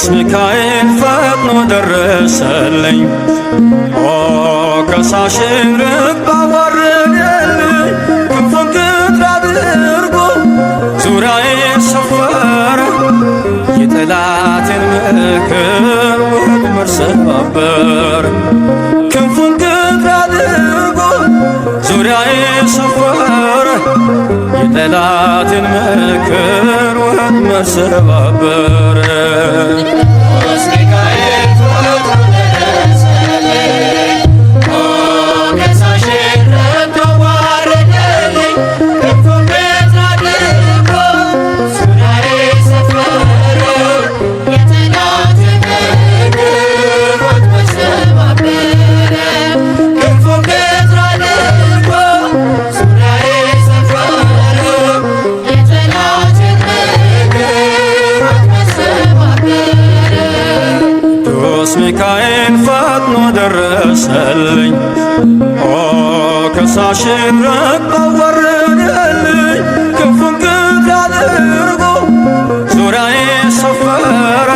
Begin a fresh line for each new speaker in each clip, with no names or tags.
ሚካኤል ፈጥኖ ደረሰልኝ። ኦ ከሳሽን ርቅ አዋረደልኝ። ክንፉን ቅጥር አድርጎ ዙሪያዬ ሰፈረ። የጠላቴን ምክር ወጥመድ ሰባበረ። ክንፉን ቅጥር አድርጎ ዙሪያዬ ሰፈረ። የጠላቴን ምክር ወጥመድ ሰባበረ። ሚካኤል ፈጥኖ ደረሰልኝ። ኦ ከሳሽን ርቅ አዋረደልኝ። ክንፉን ቅጥር አድርጎ ዙሪያዬ ሰፈረ።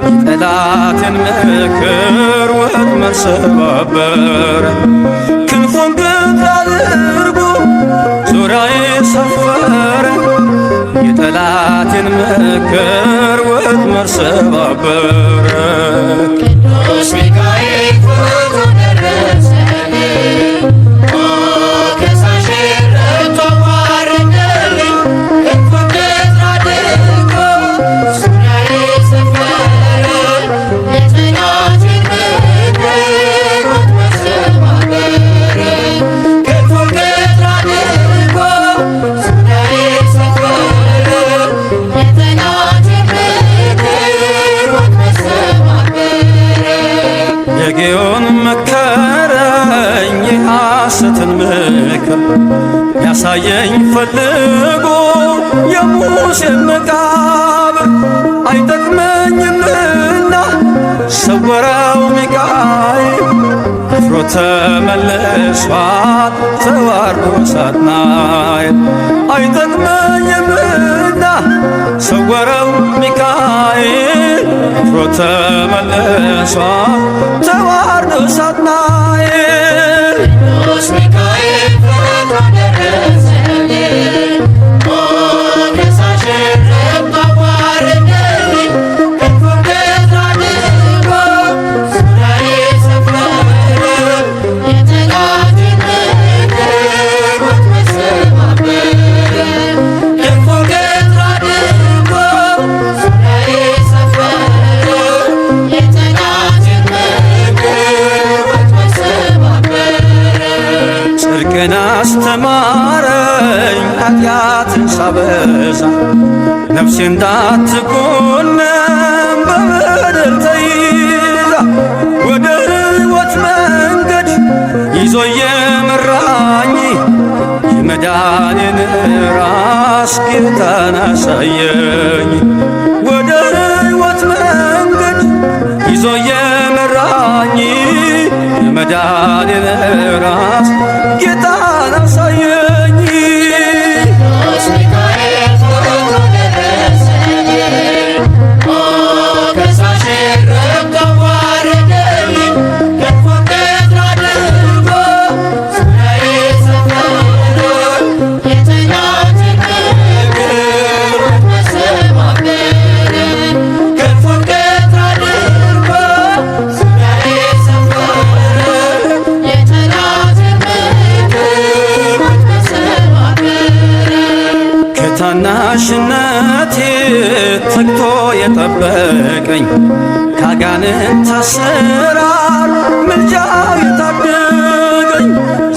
የጠላቴን ምክር ወጥመድ ሰባበረ። ክንፉን ቅጥር አድርጎ ዙሪያዬ ሰፈረ። የጠላቴን ምክር ወጥመድ ሰባበረ። ቅዱስ ሚካኤል ፈጥኖ ደረሰልኝ። ኦ ከሳሽን ርቅ አዋረደልኝ። ክንፉን ቅጥር አድርጎ ዙሪያዬ ሰፈረ። የጠላቴን ምክር ወጥመድ ሰባበረ። ክንፉን ቅጥር አድርጎ ዙሪያዬ ሰፈረ። የጠላቴን ምክር ወጥመድ ሰባበረ። የጌዮን መከረኝ የሐሰትን ምክር ያሳየኝ ፈልጎ የሙሴን መቃብር አይጠቅመኝምና ሰወረው ሚካኤል አፍሮ ተመልሷል ተዋርዶ ሳጥናኤል አይጠቅመኝምና ሰወረው ሚካኤል አፍሮ ተመልሷል ተዋርዶ ሳጥናኤል። ቅዱስ ሚካኤል ፈጥኖ ደረሰልኝ። ኦ ከሳሽን ርቅ አዋረደልኝ። ክንፉን ቅጥር አድርጎ ዙሪያዬ ሰፈረ። የጠላቴን ምክር ወጥመድ ሰባበረ። ክንፉን ቅጥር አድርጎ ዙሪያዬ ሰፈረ። የጠላቴን ምክር ወጥመድ ሰባበረ። ጽድቅን አስተማረኝ ኃጢአትን ሳበዛ ነፍሴ እንዳትኮነን በበደል ተይዛ ወደ ሕይወት መንገድ ይዞ የመራኝ የመዳኔን ራስ ጌታን አሳየኝ። ወደ ሕይወት መንገድ ይዞ የመራኝ የመዳኔን ራስ ጌታን አሳየኝ። ቅዱስ ሚካኤል ፈጥኖ ደረሰልኝ። ኦ ከሳሽን ርቅ አዋረደልኝ። ክንፉን ቅጥር አድርጎ ዙሪያዬ ሰፈረ። የጠላቴን ምክር ወጥመድ ሰባበረ። ክንፉን ቅጥር አድርጎ ዙሪያዬ ሰፈረ። የጠላቴን ምክር ወጥመድ ሰባበረ። ከታናሽነቴ ተግቶ የጠበቀኝ ካጋንንት አሰራር ምልጃው የታደገኝ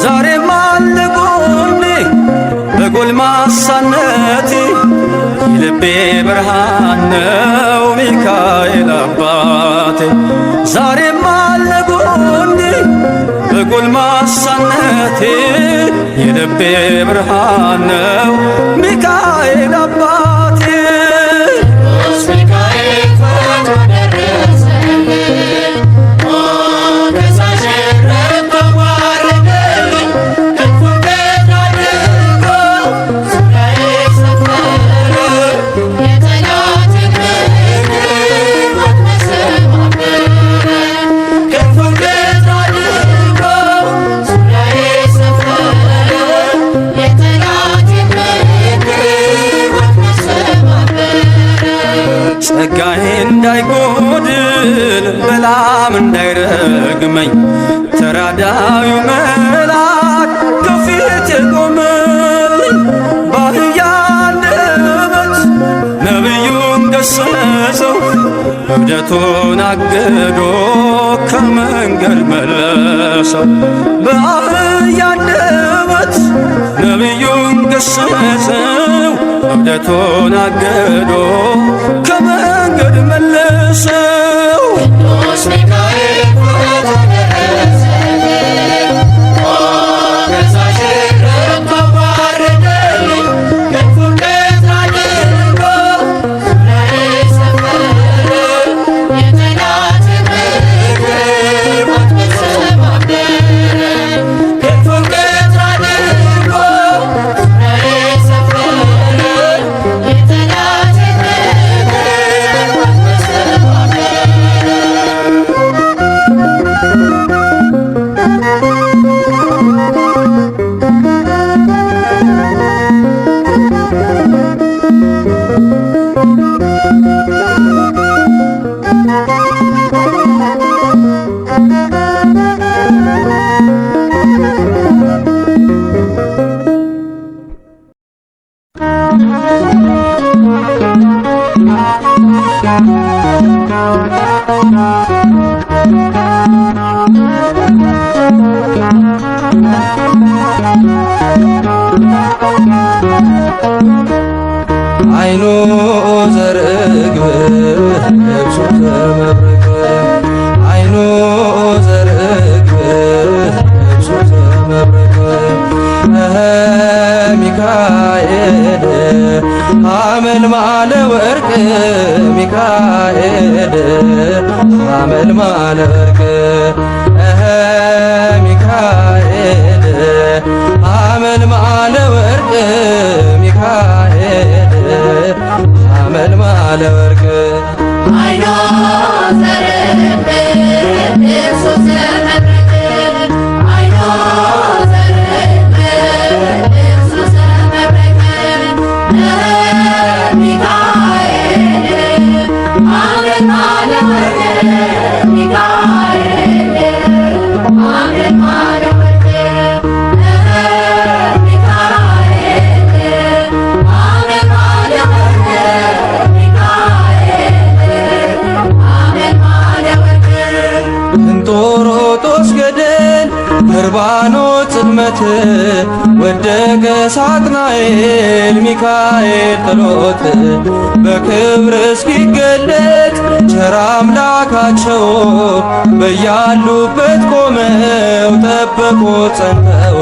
ዛሬም አለ ጎኔ በጎልማሳነቴ የልቤ ብርሃን ነው ሚካኤል አባቴ። ዛሬም አለ ጎኔ በጎልማሳነቴ የልቤ ብርሃን ነው ሚካኤል አባቴ። ቅዱስ ሚካኤል ፈጥኖ ደረሰልኝ። ኦ ከሳሽን ርቅ አዋረደልኝ። ክንፉን ቅጥር አድርጎ ዙሪያዬ ሰፈረ። የጠላቴን ምክር እንዳይረግመኝ ተራዳዩ መልአክ ከፊቴ ቆመልኝ። በአህያ አንደበት ነቢዩን ገሰጸው እብደቱን አግዶ ከመንገድ መለሰው። በአህያ አንደበት ነቢዩን ገሰጸው እብደቱን አግዶ ከመንገድ መለሰው። ቅዱስ ሚካኤል አይኑ ዘርግብ ልብሱ ዘመብረቅ አይኑ ዘርግብ ልብሱ ዘመብረቅ ሚካኤል ሐመልማለ ወርቅ ሚካኤል ሐመልማለ ወርቅ ሚካኤል ሐመልማለ ወርቅ ሚካኤል ሐመልማለ ወርቅ አይኖ ዘርግብ ልብሱ ዘመብረቅ አይኖ ዘርግብ ልብሱ ዘመብረቅ ሚካኤል ሐመልማለ ወርቅ ሚካኤል ሐመልማለ ወርቅ እንጦሮጦስ ገደል በርባኖስ ጽልመት ወደቀ ሳጥናኤል ሚካኤል ጥሎት በክብር እስኪገለጥ ቸር አምላካቸው በያሉበት ቆመው ጠበቁት ጸንተው።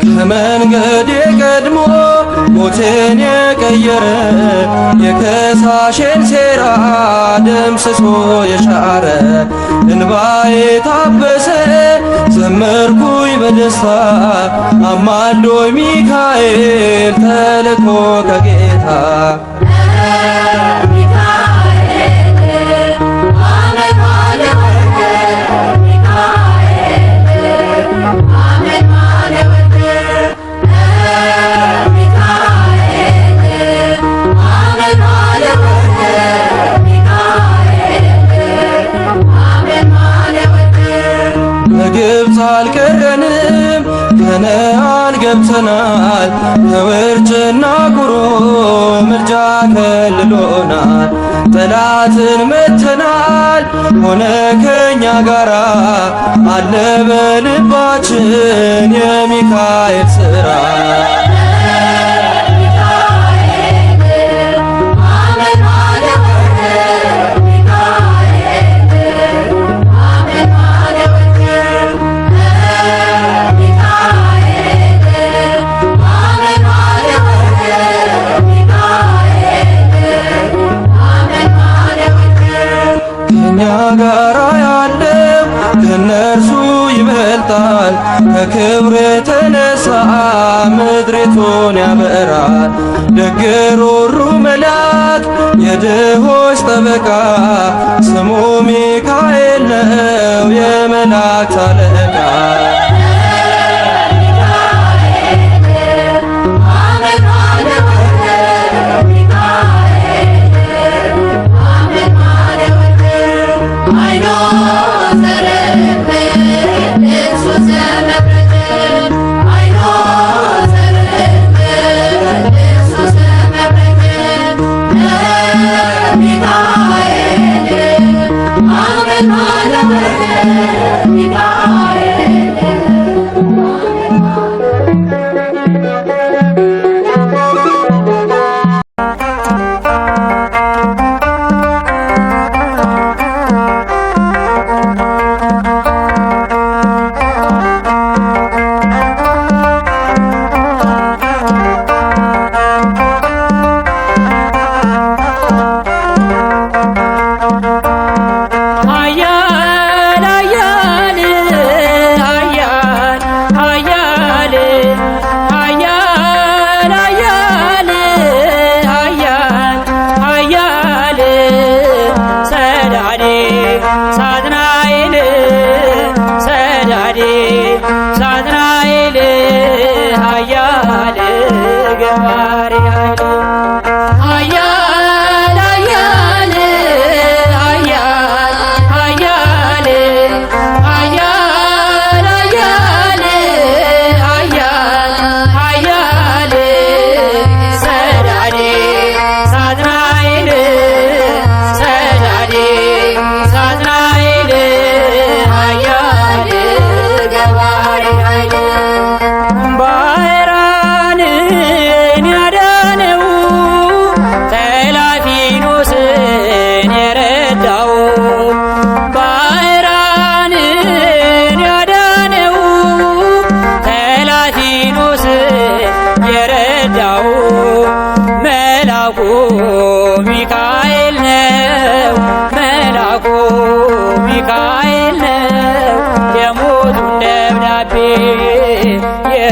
ከመንገዴ ቀድሞ ሞቴን የቀየረ የከሳሼን ሴራ ደምስሶ የሻረ እንባዬ ታበሰ ዘመርኩኝ በደስታ አማልዶኝ ሚካኤል ተልኮ ከጌታ በግብፅ አልቀረንም ከነዓን ገብተናል። ከውርጭና ቁሮ ምልጃ ከልሎናል። ጠላትን መተናል ሆነ ከኛ ጋራ አለ በልባችን የሚካኤል ሥራ። ከኛ ጋራ ያለው ከነርሱ ይበልጣል። ከክብሩ የተነሳ ምድሪቱን ያበራል። ደግ ሩሩ መልአክ የድሆች ጠበቃ ስሙ ሚካኤል ነው የመላእክት አለቃ።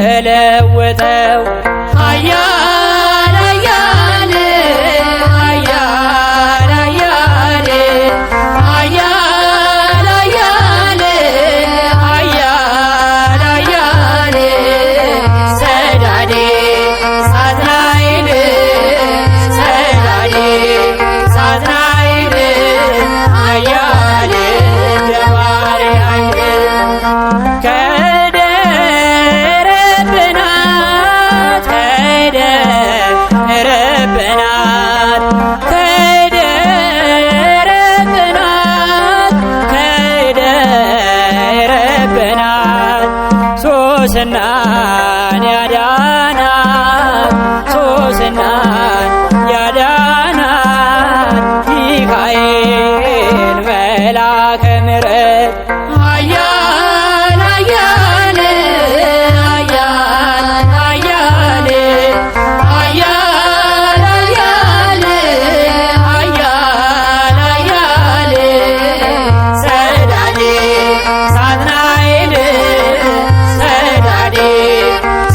የለወጠው ኃያል ኃያል ኃያል ኃያል ኃያል ኃያል ኃያል ኃያል ሰዳዴ ሳትናኤል ሰዳዴ ሳትናኤል ኃያል ገባሬ ሶስናን ያዳናት ሶስናን ያዳናት ሚካኤል መልአከ ምሕረት ኃያል ኃያል ኃያል ኃያል ኃያል ኃያል ኃያል ኃያል ሰዳዴ ሳትናኤል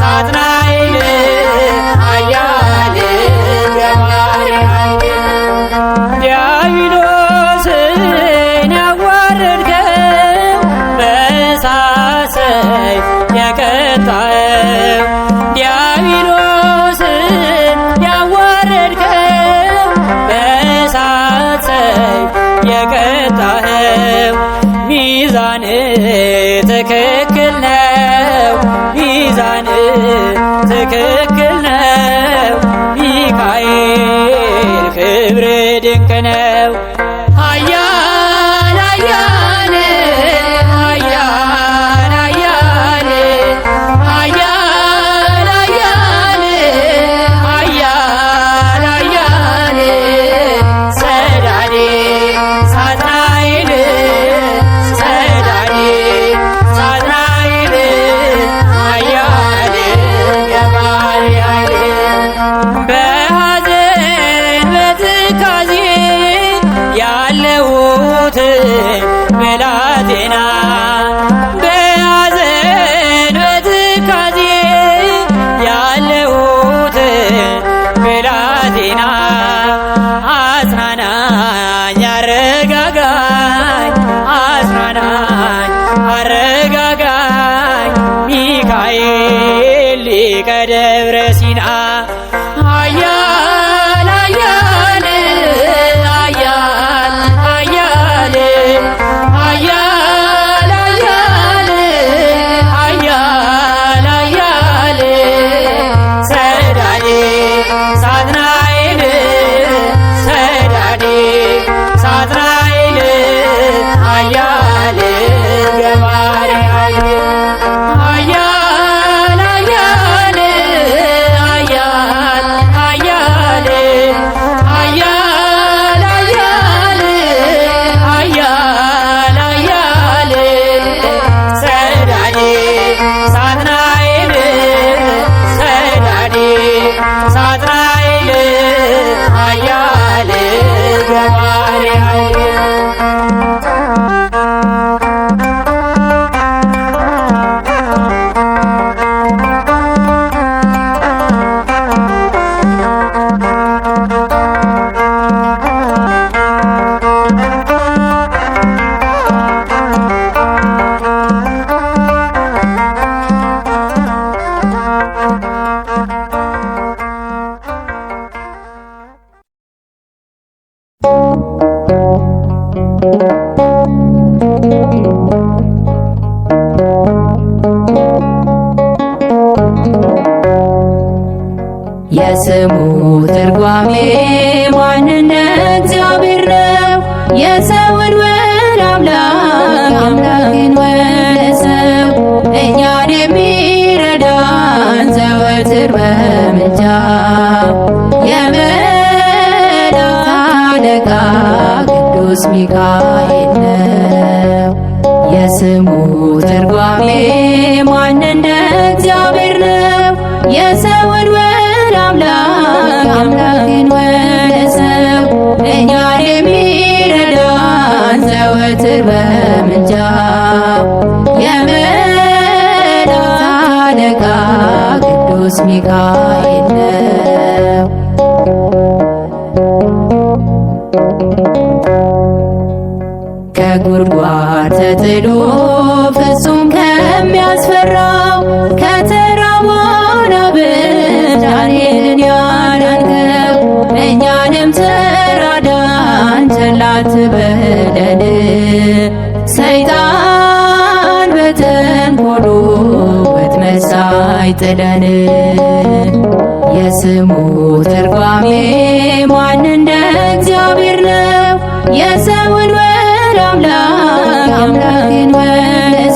ሳትናኤል ኃያል ገባሬ ዲያብሎስን ያዋረድከው በእሳት ሰይፍ የቀጣኸው ዲያብሎስን ያዋረድከው በእሳት ሰይፍ የቀጣኸው ሚዛን ትክክል ነው ሚዛን ትክክል ነው ሚካኤል ክብር ድንቅ ነው ኃያል ኃያል ኃያል ኃያል ኃያል ኃያል ኃያል ኃያል ሰዳዴ ሳትናኤል ሰዳዴ ዜና በሐዘን በትካዜ ያለሁትን ብላቴና አጽናናኝ አረጋጋኝ አጽናናኝ አረጋጋኝ ሚካኤል ሊቀ ደብረ ሲና ኃያል ኃያል ኃያል ኃያል ኃያል ኃያል ኃያል ሰዳዴ ሳጥናኤል ሰዳዴ ሳጥናኤል ኃያል ገባሬ ኃያል ኃያል ኃያል ኃያል ኃያል ኃያል ኃያል ሰዳዴ ሳጥናኤል ሰዳዴ ሳጥናኤል ኃያል ገባሬ ኃያል
የስሙ ትርጓሜ ማን እንደ እግዚአብሔር ነው። የሰውን ወደ አምላክ አምላክን ወደ ሰው እኛን የሚረዳን ዘወትር በምልጃ የመላእክት አለቃ ቅዱስ ሚካኤል ነው። የስሙ ትርጓሜ ማን እንደ እግዚአብሔር ነው። የሰውን ወደ አምላክ አምላክን ወደ ሰው እኛን የሚረዳን ዘወትር በምልጃ የመላእክት አለቃ ቅዱስ ሚካኤል ነው። ከጉድጓድ ተጥሎ ፍጹም ከሚያስፈራው ከተራቡ አናብስት ዳንኤልን ያዳንከው እኛንም ተራዳን ቸል አትበለን። ሰይጣን በተንኰሉ ወጥመድ ሳይጥለን የስሙ ትርጓሜ ማን እንደ እግዚአብሔር ነው። የሰውን ወደ አምላክ አምላክን ወደ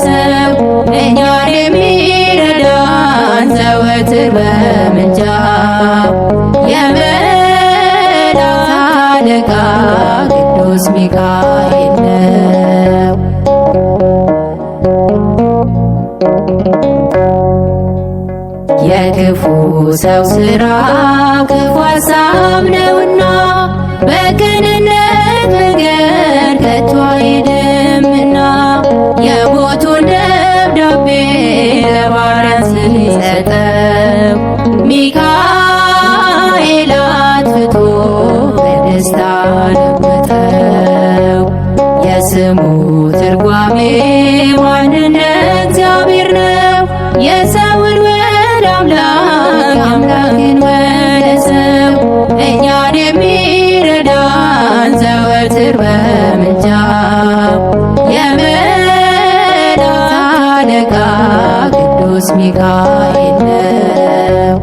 ሰው እኛን የሚረዳን ዘወትር በምልጃ የመላእክት አለቃ ቅዱስ ሚካኤል ነው። የክፉ ሰው ሥራ ክፉ ሐሳብ ነውና በቅንነት መንገድ ከቶ አይሄድምና የሞቱን ደብዳቤ ለባሪያ ሲሰጠው ሚካኤል አጥፍቶ በደስታ ለወጠው። የስሙ ትርጓሜ ማን እንደ እግዚአብሔር ነው። የሰውን ወደ አምላክ አምላክን ወደ ሰው እኛን የሚረዳን ዘወትር በምልጃ የመላእክት አለቃ ቅዱስ ሚካኤል ነው።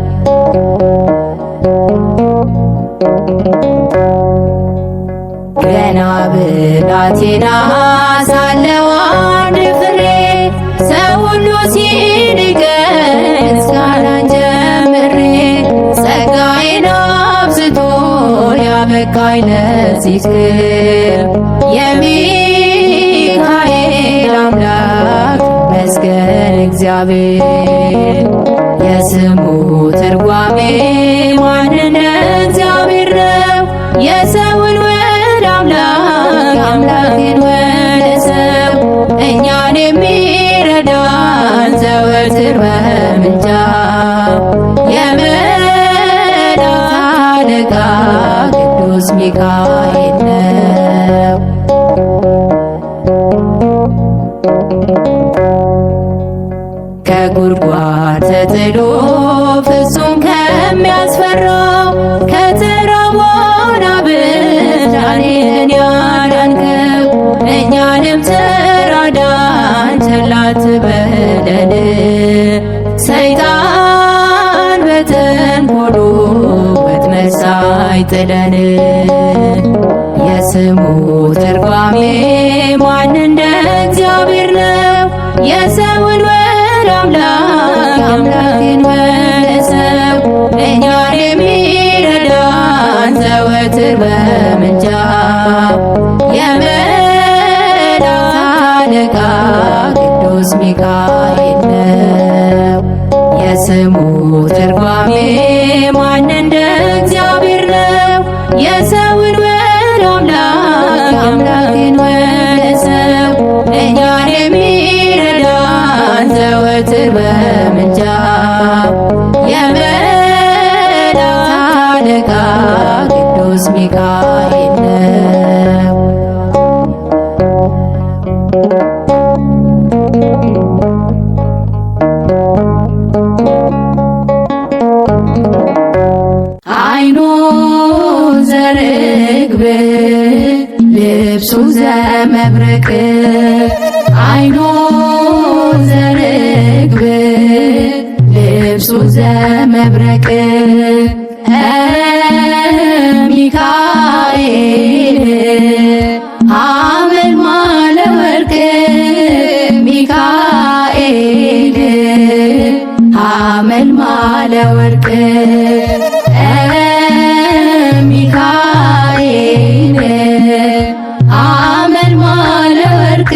ገና ብላቴና ሳለሁ አንድ ፍሬ ሰው ሁሉ ሲንቀኝ ምስጋናን ጀምሬ ጸጋዬን አብዝቶ ያበቃኝ ለዚህ ክብር የሚካኤል አምላክ ይመስገን እግዚአብሔር። የስሙ ትርጓሜ ማን እንደ እግዚአብሔር ነው። የሰውን ወደ አምላክ አምላክን ወደ ሰው ሚካኤል ነው። ከጉድጓድ ተጥሎ ፍጹም ከሚያስፈራው ከተራቡ አናብስት ዳንኤልን ያዳንከው እኛንም ተራዳን ቸል አትበለን። ሰይጣን በተንኮሉ ወጥመድ ሳይጥለን የስሙ ትርጓሜ ማን እንደ እግዚአብሔር ነው። የሰውን ወደ አምላክ አምላክን ወደ ሰው እኛን የሚረዳን ዘወትር በምልጃ የመላእክት አለቃ ቅዱስ ሚካኤል ነው። የስሙ ትርጓሜ ማን እንደ እግዚአብሔር ነው። የሰውን ወደ አምላክ አምላክን ወደ ሰው እኛን የሚረዳን ዘወትር በምልጃ የመላእክት አለቃ ቅዱስ ሚካኤል ነው። አይኑ ዘርግብ ልብሱ ዘመብረቅ አይኑ ዘርግብ ልብሱ ዘመብረቅ ሚካኤል ሐመልማለ ወርቅ ሚካኤል ሐመልማለ ወርቅ ሚካኤል ሐመልማለ ወርቅ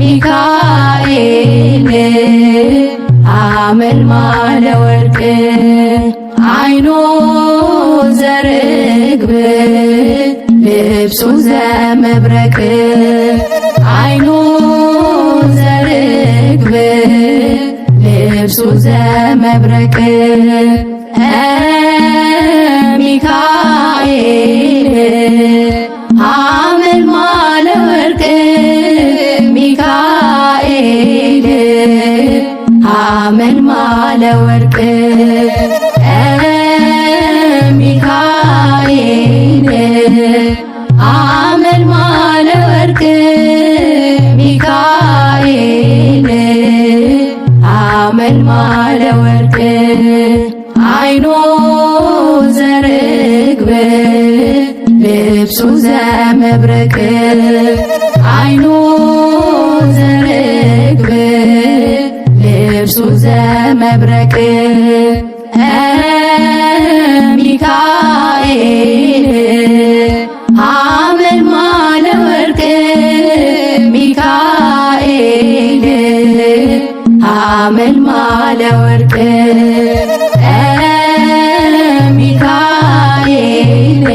ሚካኤል ሐመልማለ ወርቅ አይኑ ዘርግብ ልብሱ ዘመብረቅ አይኑ ዘርግብ ልብሱ ዘመብረቅ ሚካኤል ሐመልማለ ወርቅ ሚካኤል ሐመልማለ ወርቅ ሚካኤል ሐመልማለ ወርቅ ሚካኤል ሐመልማለ ወርቅ አይኑ ዘርግብ ልብሱ ዘመብረቅ አይኑ ዘርግብ ልብሱ ዘመብረቅ ሚካኤል ሐመልማለ ወርቅ ሚካኤል ሐመልማለ ወርቅ ሚካኤል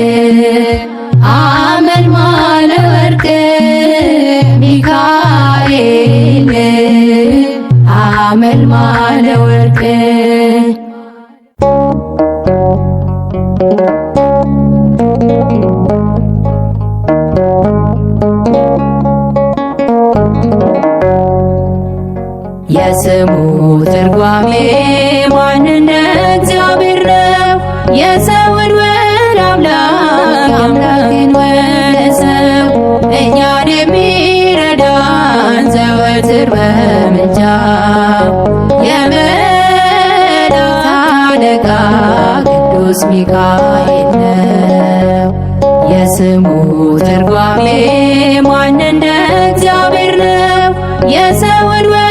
ሐመልማለ ወርቅ ሚካኤል ሐመልማለ ወርቅ የስሙ ትርጓሜ ማን እንደ እግዚአብሔር ነው። የሰውን ወደ አምላክ አምላክን ወደ ሰው እኛን የሚረዳን ዘወትር በምልጃ የመላእክት አለቃ ቅዱስ ሚካኤል ነው። የስሙ ትርጓሜ ማን እንደ እግዚአብሔር ነው። የሰውን ወደ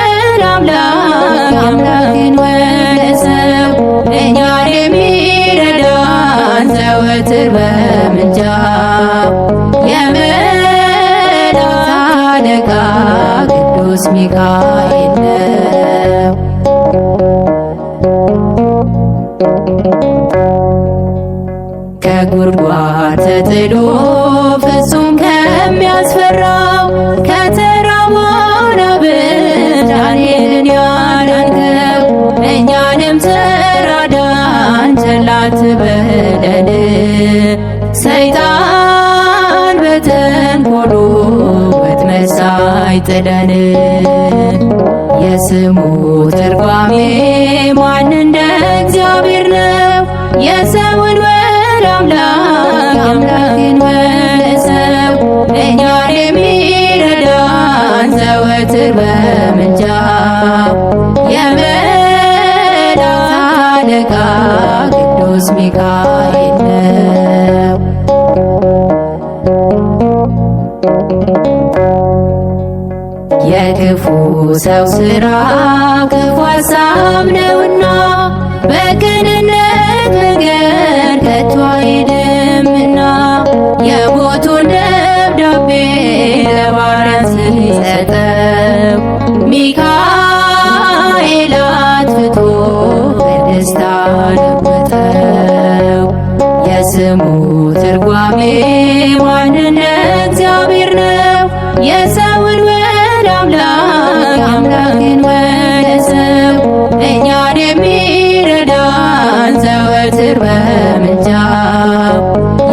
አምላክ አምላክን ወደ ሰው እኛን የሚረዳን ዘወትር በምልጃ የመላእክት አለቃ ቅዱስ ሚካኤል ነው። ከጉድጓድ ተጥሎ ፍጹም ከሚያስፈራው ከተራቡ አናብስት ዳንኤልን ያዳንከው እኛንም ተራዳን ቸል አትበለን። ጥለን የስሙ ትርጓሜ ማን እንደ እግዚአብሔር ነው። የሰውን ወደ አምላክ አምላክን ወደ ሰው እኛን የሚረዳን ዘወትር በምልጃ የመላእክት አለቃ ቅዱስ ሚካኤል ነው። የክፉ ሰው ሥራ ክፉ ሐሳብ ነውና በቅንነት መንገድ ከቶ አይሄድምና የሞቱን ደብዳቤ ለባሪያው ሲሰጠው ሚካኤል አጥፍቶ በደስታ ለወጠው። የስሙ ትርጓሜ ማን እንደ እግዚአብሔር ነው። የሰውን ወደ አምላክ አምላክን ወደ ሰው እኛን የሚረዳን ዘወትር በምልጃ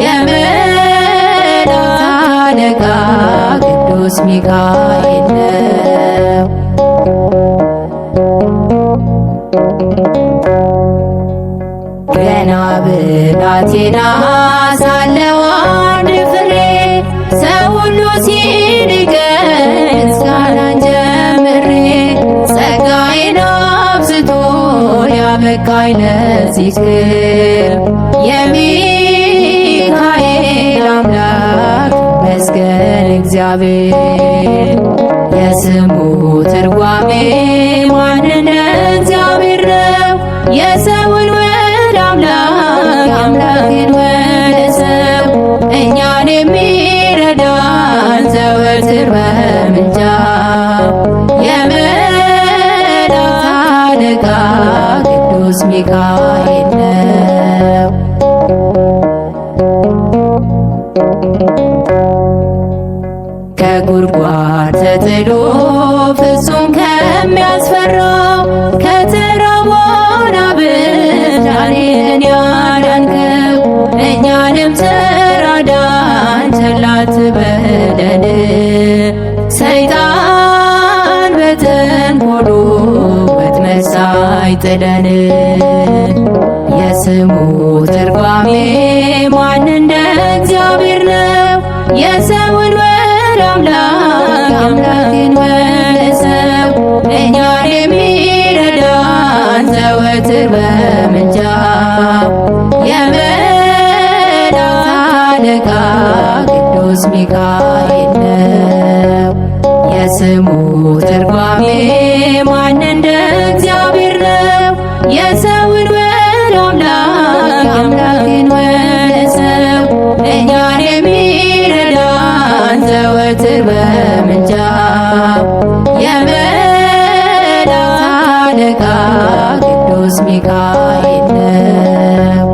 የመላእክት አለቃ ቅዱስ ሚካኤል ነው። ገና ብላቴና ሳለሁ አንድ ፍሬ ሰው ሁሉ ሲንቀኝ ምስጋናን ጀምሬ ጸጋዬን አብዝቶ ያበቃኝ ለዚህ ክብር የሚካኤል አምላክ ይመስገን እግዚአብሔር። የስሙ ትርጓሜ ማን እንደ እግዚአብሔር ነው። የሰውን ወደ አምላክ አምላክን ወደ ሰው እኛን የሚረዳን ዘወትር በምልጃ የመላእክት አለቃ ቅዱስ ሚካኤል ነው። ከጉድጓድ ተጥሎ ፍጹም ከሚያስፈራው ከተራበው አናብስት ዳንኤልን ያዳንከው እኛንም ተራዳን ቸል አትበለን። ሰይጣን በተንኰሉ ወጥመድ ሳይጥለን የስሙ ትርጓሜ ማን እንደ እግዚአብሔር ነው። የሰውን ወደ አምላክ አምላክን ወደ ሰው እኛን የሚረዳን ዘወትር በምልጃ የመላእክት አለቃ ቅዱስ ሚካኤል ነው። የስሙ ትርጓሜ ማን እንደ እግዚአብሔር ነው። የሰውን ወደ አምላክ አምላክን ወደ ሰው እኛን የሚረዳን ዘወትር በምልጃ የመላእክት አለቃ ቅዱስ ሚካኤል ነው።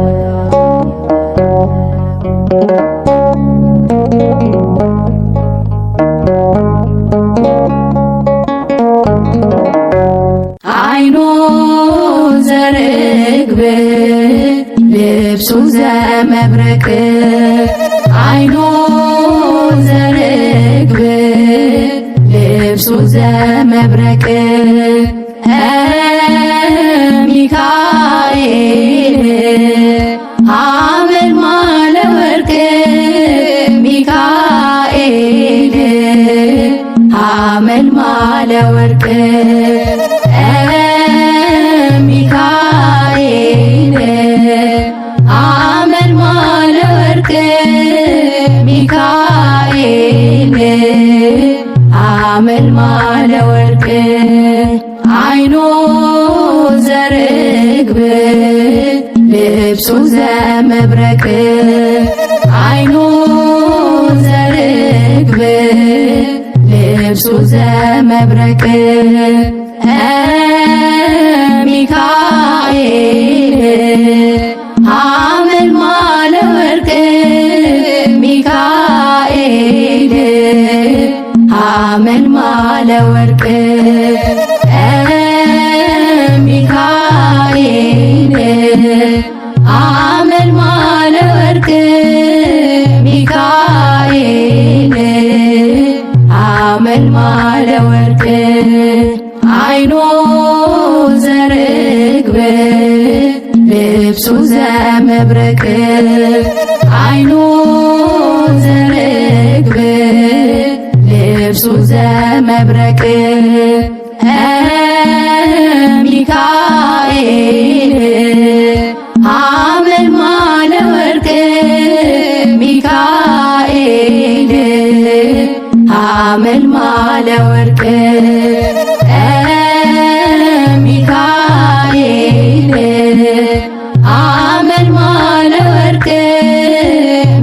አይኑ ዘርግብ ልብሱ ዘመብረቅ አይኑ ዘርግብ ልብሱ ዘመብረቅ ሚካኤል ሐመልማለ ወርቅ ሚካኤል ሐመልማለ ወርቅ ሚካኤል ሐመልማለ ወርቅ ሚካኤል ሐመልማለ ወርቅ አይኑ ዘርግብ ልብሱ ዘመብረቅ አይኑ ዘርግብ ልብሱ ዘመብረቅ ሚካኤል ሐመልማለ ወርቅ ሚካኤል ሐመልማለ ወርቅ ሚካኤል ሐመልማለ ወርቅ ሚካኤል ሐመልማለ ማለወርቅ አይኖ ዘርግብ ልብሱ ዘመብረቅ አይኖ ዘርግብ ልብሱ ዘመብረቅ ሚካኤል ሐመልማለ ወርቅ ሚካኤል ሐመልማለ ወርቅ ሚካኤል ሐመልማለ ወርቅ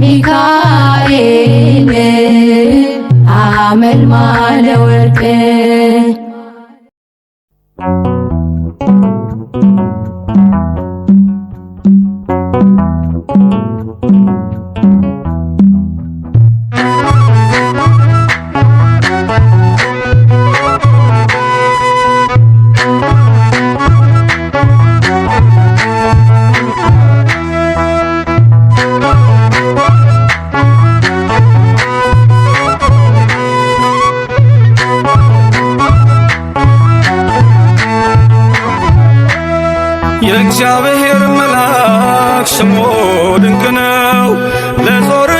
ሚካኤል ሐመልማለ ወርቅ
የእግዚአብሔር መልአክ ስሙ ድንቅ ነው። ለዞርዓ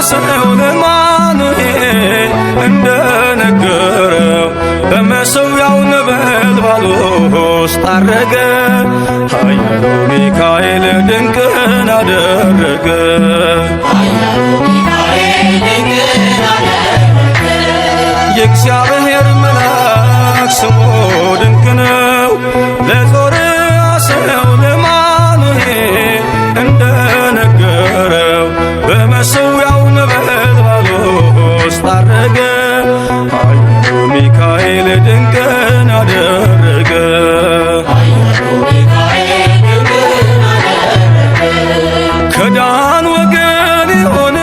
ሰው ለማኑኤል እንደነገረው በመሠዊያው ነበልባል ውስጥ አረገ። ኃያሉ ሚካኤል ድንቅን አደረገ። የእግዚአብሔር መልአክ ስሙ ድንቅ ነው። ለዞርዓ ሰው ለማኑኤል እንደነገረው በመሠዊያው ነበልባል ውስጥ አረገ። ኃያሉ ሚካኤል ድንቅን አደረገ። ከዳን ወገን የሆነ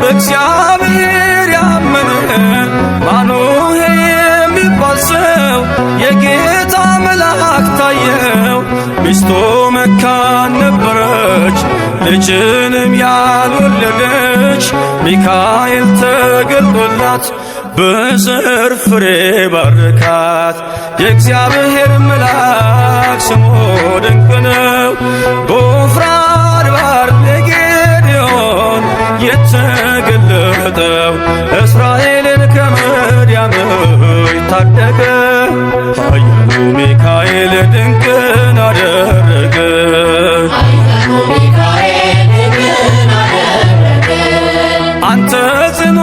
በእግዚአብሔር ያመነ ማኑሄ የሚባል ሰው የጌታ መልአክ ታየው። ሚስቱ መካን ነበረች፣ ልጅንም ያልወለደች። ሚካኤል ተገልጦላት በዘር ፍሬ ባረካት። የእግዚአብሔር መልአክ ስሙ ድንቅ ነው። በዖፍራ አድባር ለጌዴዎን የተገለጠው እስራኤልን ከምድያም ታደገ። ኃያሉ ሚካኤል ድንቅን አደረገ። አንተ ጽኑ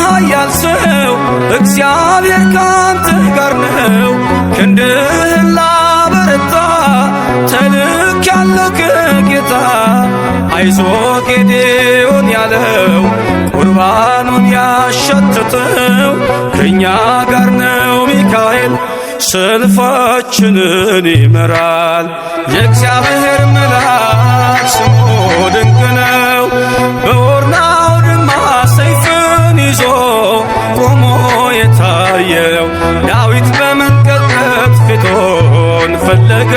ኃያል ሰው እግዚአብሔር ካንተ ጋር ነው። ክንድህን ላበረታ ተልኬአለሁ ከጌታ። አይዞ ጌዴዎን ያለው ቁርባኑን ያሸተተው ከእኛ ጋር ነው ሚካኤል ሰልፋችንን ይመራል። የእግዚአብሔር መልአክ ስሙ ድንቅ ነው። በኦርናው ድማ ሰይፍን ይዞ ቆሞ የታየው ዳዊት በመንቀጥቀጥ ፊቱን ፈለገ።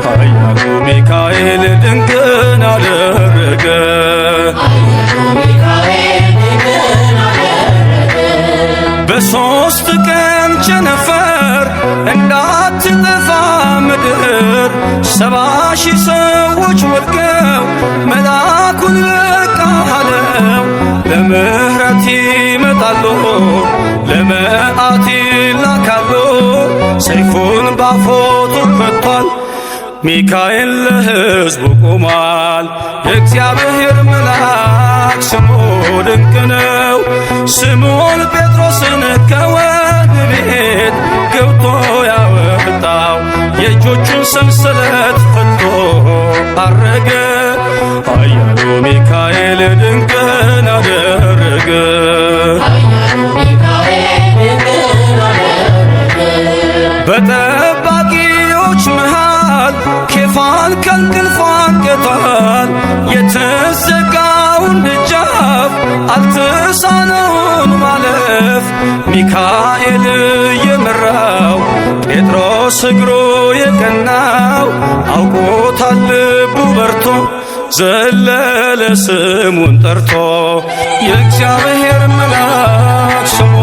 ኃያሉ ሚካኤል ድንቅን አደረገ። በሦስት ቀን ቸነፈር እንዳትጠፋ ምድር 70,000 ሰዎች ወድቀው መልአኩን በቃ አለው። ለምሕረት ይመጣሉ፣ ለመዓት ይላካሉ። ሰይፉን ባፎቱ ከቷል፣ ሚካኤል ለሕዝቡ ቆሟል። የእግዚአብሔር መልአክ ስሙ ድንቅ ነው። ስምዖን ጴጥሮስን ከወህኒ ቤት ገብቶ ያወጣው የእጆቹን ሰንሰለት ፈቶ አረገ። ኃያሉ ሚካኤል ድንቅን አደረገ። በጠባቂዎች መሃል ኬፋን ከእንቅልፉ አንቅቷል። የተዘጋውን ደጃፍ አልተሳነውን ማለፍ ሚካኤል የመራው ጴጥሮስ እግሩ የቀናው አውቆታል ልቡ በርቶ ዘለለ ስሙን ጠርቶ የእግዚአብሔር መልአክ ስሙ